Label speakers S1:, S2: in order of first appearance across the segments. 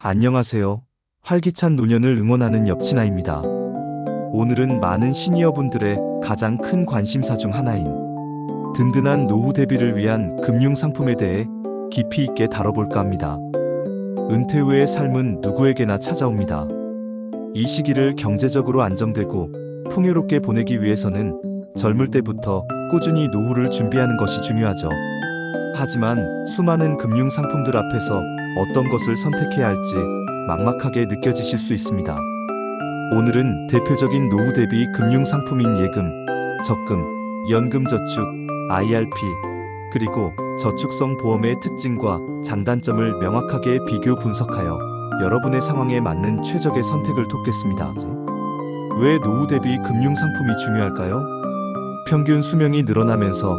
S1: 안녕하세요. 활기찬 노년을 응원하는 옆치나입니다. 오늘은 많은 시니어분들의 가장 큰 관심사 중 하나인 든든한 노후 대비를 위한 금융 상품에 대해 깊이 있게 다뤄볼까 합니다. 은퇴 후의 삶은 누구에게나 찾아옵니다. 이 시기를 경제적으로 안정되고 풍요롭게 보내기 위해서는 젊을 때부터 꾸준히 노후를 준비하는 것이 중요하죠. 하지만 수많은 금융 상품들 앞에서 어떤 것을 선택해야 할지 막막하게 느껴지실 수 있습니다. 오늘은 대표적인 노후 대비 금융 상품인 예금, 적금, 연금저축, IRP, 그리고 저축성 보험의 특징과 장단점을 명확하게 비교 분석하여 여러분의 상황에 맞는 최적의 선택을 돕겠습니다. 왜 노후 대비 금융 상품이 중요할까요? 평균 수명이 늘어나면서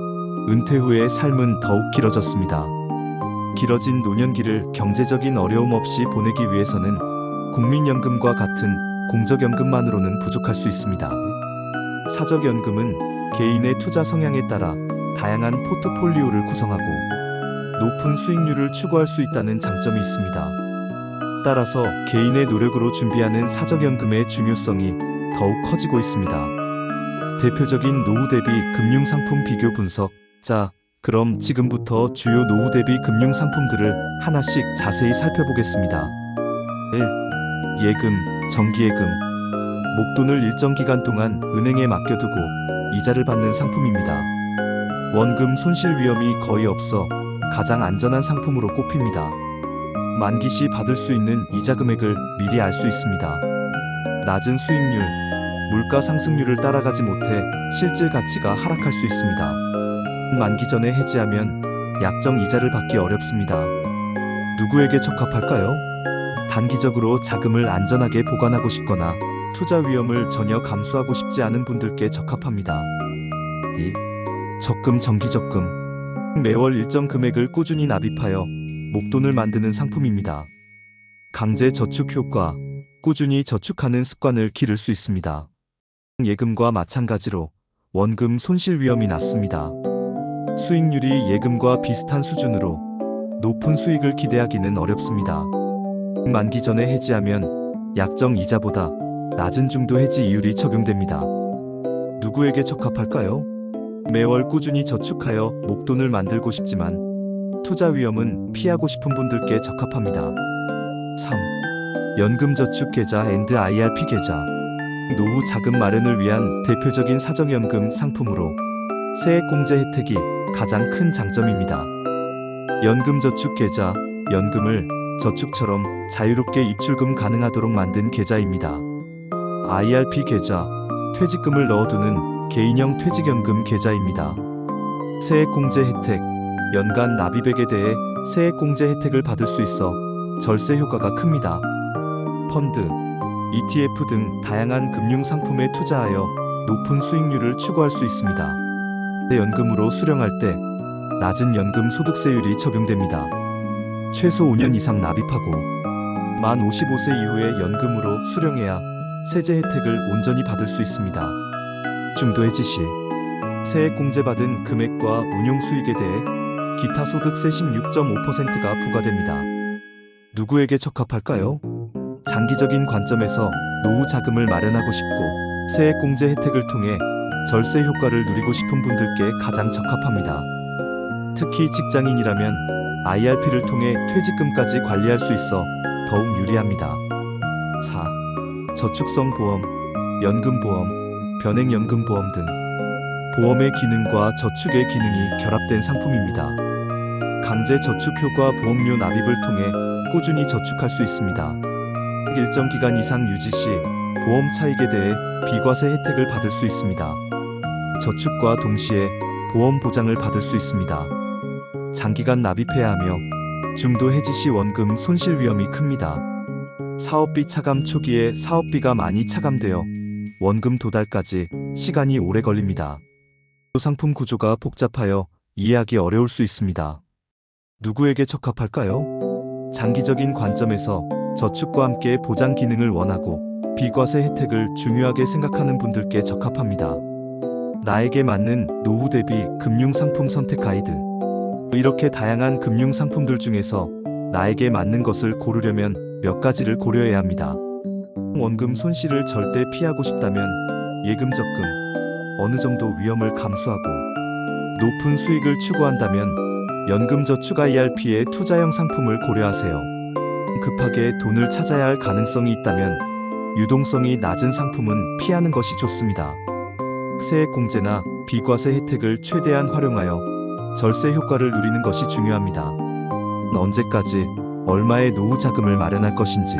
S1: 은퇴 후의 삶은 더욱 길어졌습니다. 길어진 노년기를 경제적인 어려움 없이 보내기 위해서는 국민연금과 같은 공적연금만으로는 부족할 수 있습니다. 사적연금은 개인의 투자 성향에 따라 다양한 포트폴리오를 구성하고 높은 수익률을 추구할 수 있다는 장점이 있습니다. 따라서 개인의 노력으로 준비하는 사적연금의 중요성이 더욱 커지고 있습니다. 대표적인 노후 대비 금융상품 비교 분석. 자, 그럼 지금부터 주요 노후 대비 금융 상품들을 하나씩 자세히 살펴보겠습니다. 1. 예금, 정기예금. 목돈을 일정 기간 동안 은행에 맡겨두고 이자를 받는 상품입니다. 원금 손실 위험이 거의 없어 가장 안전한 상품으로 꼽힙니다. 만기 시 받을 수 있는 이자 금액을 미리 알 수 있습니다. 낮은 수익률, 물가 상승률을 따라가지 못해 실질 가치가 하락할 수 있습니다. 만기 전에 해지하면 약정 이자를 받기 어렵습니다. 누구에게 적합할까요? 단기적으로 자금을 안전하게 보관하고 싶거나 투자 위험을 전혀 감수하고 싶지 않은 분들께 적합합니다. 2. 적금, 정기적금. 매월 일정 금액을 꾸준히 납입하여 목돈을 만드는 상품입니다. 강제 저축 효과. 꾸준히 저축하는 습관을 기를 수 있습니다. 예금과 마찬가지로 원금 손실 위험이 낮습니다. 수익률이 예금과 비슷한 수준으로 높은 수익을 기대하기는 어렵습니다. 만기 전에 해지하면 약정 이자보다 낮은 중도 해지 이율이 적용됩니다. 누구에게 적합할까요? 매월 꾸준히 저축하여 목돈을 만들고 싶지만 투자 위험은 피하고 싶은 분들께 적합합니다. 3. 연금저축 계좌 앤드 IRP 계좌. 노후 자금 마련을 위한 대표적인 사정연금 상품으로 세액공제 혜택이 가장 큰 장점입니다. 연금저축 계좌, 연금을 저축처럼 자유롭게 입출금 가능하도록 만든 계좌입니다. IRP 계좌, 퇴직금을 넣어두는 개인형 퇴직연금 계좌입니다. 세액공제 혜택, 연간 납입액에 대해 세액공제 혜택을 받을 수 있어 절세 효과가 큽니다. 펀드, ETF 등 다양한 금융상품에 투자하여 높은 수익률을 추구할 수 있습니다. 연금으로 수령할 때 낮은 연금 소득세율이 적용됩니다. 최소 5년 이상 납입하고 만 55세 이후에 연금으로 수령해야 세제 혜택을 온전히 받을 수 있습니다. 중도 해지 시 세액공제받은 금액과 운용 수익에 대해 기타 소득세 16.5%가 부과됩니다. 누구에게 적합할까요? 장기적인 관점에서 노후 자금을 마련하고 싶고 세액공제 혜택을 통해 절세 효과를 누리고 싶은 분들께 가장 적합합니다. 특히 직장인이라면 IRP를 통해 퇴직금까지 관리할 수 있어 더욱 유리합니다. 4. 저축성 보험, 연금보험, 변액연금보험 등 보험의 기능과 저축의 기능이 결합된 상품입니다. 강제 저축 효과 보험료 납입을 통해 꾸준히 저축할 수 있습니다. 일정 기간 이상 유지 시 보험 차익에 대해 비과세 혜택을 받을 수 있습니다. 저축과 동시에 보험 보장을 받을 수 있습니다. 장기간 납입해야 하며 중도 해지 시 원금 손실 위험이 큽니다. 사업비 차감 초기에 사업비가 많이 차감되어 원금 도달까지 시간이 오래 걸립니다. 상품 구조가 복잡하여 이해하기 어려울 수 있습니다. 누구에게 적합할까요? 장기적인 관점에서 저축과 함께 보장 기능을 원하고 비과세 혜택을 중요하게 생각하는 분들께 적합합니다. 나에게 맞는 노후 대비 금융 상품 선택 가이드. 이렇게 다양한 금융 상품들 중에서 나에게 맞는 것을 고르려면 몇 가지를 고려해야 합니다. 원금 손실을 절대 피하고 싶다면 예금 적금, 어느 정도 위험을 감수하고 높은 수익을 추구한다면 연금저축 IRP의 투자형 상품을 고려하세요. 급하게 돈을 찾아야 할 가능성이 있다면 유동성이 낮은 상품은 피하는 것이 좋습니다. 세액공제나 비과세 혜택을 최대한 활용하여 절세 효과를 누리는 것이 중요합니다. 언제까지 얼마의 노후 자금을 마련할 것인지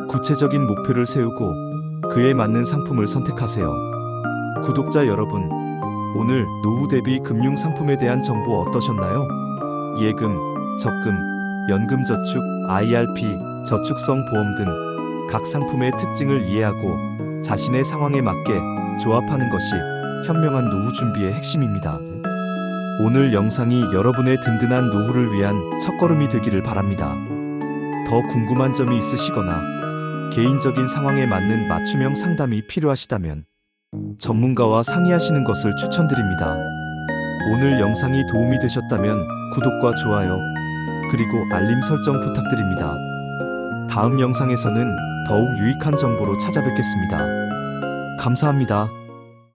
S1: 구체적인 목표를 세우고 그에 맞는 상품을 선택하세요. 구독자 여러분, 오늘 노후 대비 금융 상품에 대한 정보 어떠셨나요? 예금, 적금, 연금저축, IRP, 저축성 보험 등 각 상품의 특징을 이해하고 자신의 상황에 맞게 조합하는 것이 현명한 노후 준비의 핵심입니다. 오늘 영상이 여러분의 든든한 노후를 위한 첫걸음이 되기를 바랍니다. 더 궁금한 점이 있으시거나 개인적인 상황에 맞는 맞춤형 상담이 필요하시다면 전문가와 상의하시는 것을 추천드립니다. 오늘 영상이 도움이 되셨다면 구독과 좋아요, 그리고 알림 설정 부탁드립니다. 다음 영상에서는 더욱 유익한 정보로 찾아뵙겠습니다. 감사합니다.